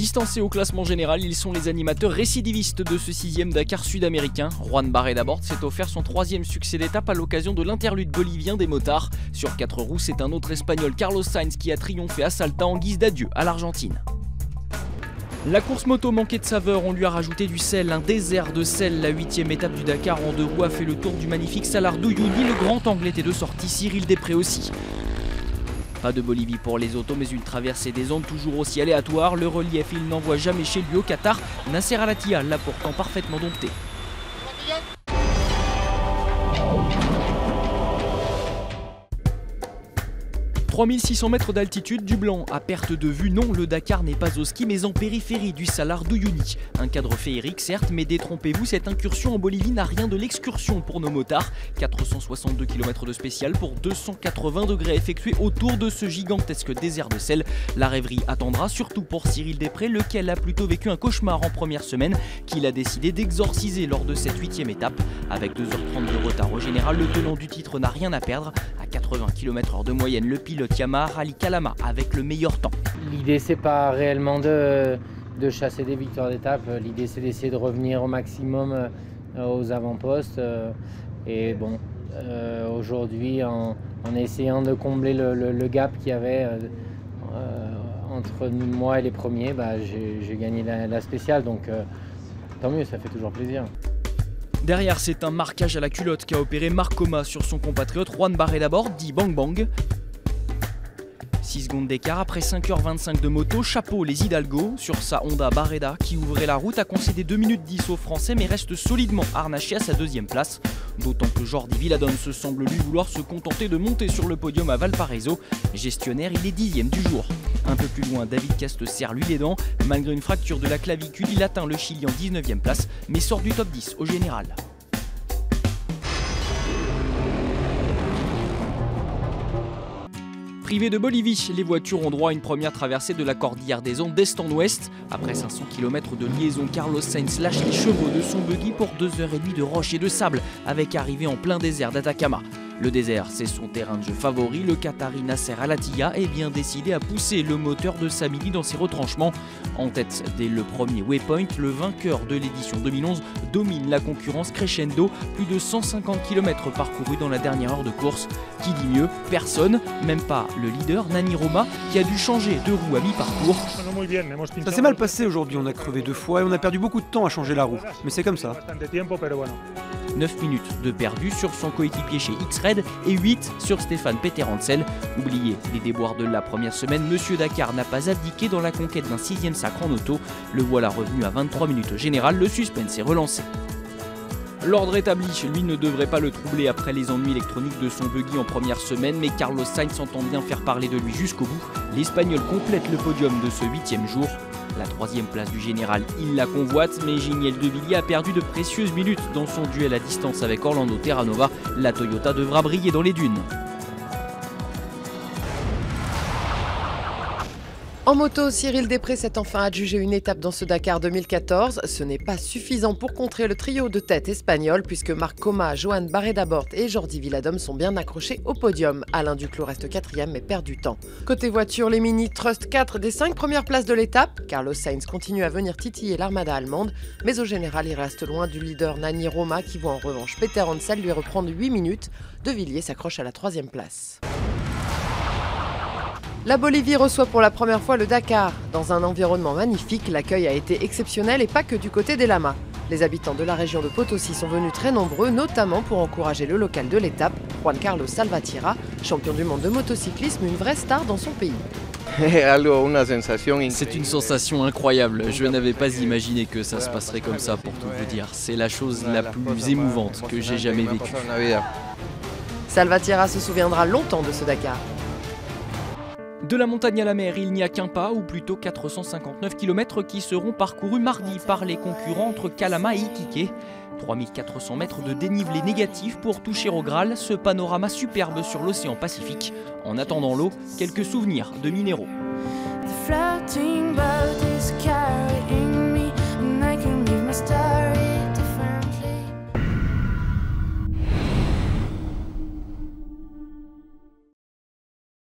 Distancés au classement général, ils sont les animateurs récidivistes de ce 6e Dakar sud-américain. Juan Barreda Bort s'est offert son 3e succès d'étape à l'occasion de l'interlude bolivien des motards. Sur 4 roues, c'est un autre espagnol, Carlos Sainz, qui a triomphé à Salta en guise d'adieu à l'Argentine. La course moto manquait de saveur, on lui a rajouté du sel, un désert de sel. La 8e étape du Dakar en 2 roues a fait le tour du magnifique Salar d'Uyuni. Le grand angle était de sortie, Cyril Després aussi. Pas de Bolivie pour les autos, mais une traversée des Andes toujours aussi aléatoire. Le relief, il n'envoie jamais chez lui au Qatar. Nasser Al-Attiyah l'a pourtant parfaitement dompté. 3600 mètres d'altitude, du blanc à perte de vue. Non, le Dakar n'est pas au ski, mais en périphérie du Salar d'Uyuni. Un cadre féerique, certes, mais détrompez-vous, cette incursion en Bolivie n'a rien de l'excursion pour nos motards. 462 km de spécial pour 280 degrés effectués autour de ce gigantesque désert de sel. La rêverie attendra, surtout pour Cyril Després, lequel a plutôt vécu un cauchemar en première semaine, qu'il a décidé d'exorciser lors de cette 8e étape. Avec 2h30 de retard au général, le tenant du titre n'a rien à perdre. À 80 km/h de moyenne, le pilote Yamaha rallie Calama avec le meilleur temps. L'idée, c'est pas réellement de chasser des victoires d'étape. L'idée, c'est d'essayer de revenir au maximum aux avant-postes. Et bon, aujourd'hui, en essayant de combler le gap qu'il y avait entre moi et les premiers, j'ai gagné la spéciale. Donc tant mieux, ça fait toujours plaisir. Derrière, c'est un marquage à la culotte qu'a opéré Marc Coma sur son compatriote Juan Barreda Bort, dit Bang Bang. 6 secondes d'écart après 5h25 de moto, chapeau les Hidalgo. Sur sa Honda, Barreda, qui ouvrait la route, a concédé 2 minutes 10 aux Français, mais reste solidement harnaché à sa 2e place. D'autant que Jordi Villadone se semble lui vouloir se contenter de monter sur le podium à Valparaiso. Gestionnaire, il est 10e du jour. Un peu plus loin, David Caste serre lui les dents. Malgré une fracture de la clavicule, il atteint le Chili en 19e place, mais sort du top 10 au général. Privées de Bolivie, les voitures ont droit à une première traversée de la cordillère des Andes d'est en ouest. Après 500 km de liaison, Carlos Sainz lâche les chevaux de son buggy pour 2h30 de roches et de sable, avec arrivée en plein désert d'Atacama. Le désert, c'est son terrain de jeu favori. Le Qatari Nasser Al-Attiyah est bien décidé à pousser le moteur de sa Mini dans ses retranchements. En tête dès le premier waypoint, le vainqueur de l'édition 2011 domine la concurrence crescendo. Plus de 150 km parcourus dans la dernière heure de course. Qui dit mieux? Personne, même pas le leader Nani Roma, qui a dû changer de roue à mi-parcours. Ça s'est mal passé aujourd'hui, on a crevé 2 fois et on a perdu beaucoup de temps à changer la roue. Mais c'est comme ça. 9 minutes de perdu sur son coéquipier chez X-Red et 8 sur Stéphane Peter-Hansel. Oubliez les déboires de la première semaine, Monsieur Dakar n'a pas abdiqué dans la conquête d'un 6e sacre en auto. Le voilà revenu à 23 minutes au général, le suspense est relancé. L'ordre établi, lui, ne devrait pas le troubler après les ennuis électroniques de son buggy en première semaine, mais Carlos Sainz entend bien faire parler de lui jusqu'au bout. L'Espagnol complète le podium de ce 8e jour. La 3e place du général, il la convoite, mais Giniel de Villiers a perdu de précieuses minutes dans son duel à distance avec Orlando Terranova. La Toyota devra briller dans les dunes. En moto, Cyril Després s'est enfin adjugé une étape dans ce Dakar 2014. Ce n'est pas suffisant pour contrer le trio de tête espagnol puisque Marc Coma, Juan Barreda Bort et Jordi Villadome sont bien accrochés au podium. Alain Duclos reste 4e mais perd du temps. Côté voiture, les Mini trustent 4 des 5 premières places de l'étape. Carlos Sainz continue à venir titiller l'armada allemande, mais au général, il reste loin du leader Nani Roma qui voit en revanche Peter Hansel lui reprendre 8 minutes. De Villiers s'accroche à la 3e place. La Bolivie reçoit pour la première fois le Dakar. Dans un environnement magnifique, l'accueil a été exceptionnel et pas que du côté des lamas. Les habitants de la région de Potosí sont venus très nombreux, notamment pour encourager le local de l'étape, Juan Carlos Salvatierra, champion du monde de motocyclisme, une vraie star dans son pays. C'est une sensation incroyable, je n'avais pas imaginé que ça se passerait comme ça pour tout vous dire. C'est la chose la plus émouvante que j'ai jamais vécue. Salvatierra se souviendra longtemps de ce Dakar. De la montagne à la mer, il n'y a qu'un pas, ou plutôt 459 km qui seront parcourus mardi par les concurrents entre Calama et Iquique. 3400 mètres de dénivelé négatif pour toucher au Graal, ce panorama superbe sur l'océan Pacifique. En attendant l'eau, quelques souvenirs de minéraux. The floating boat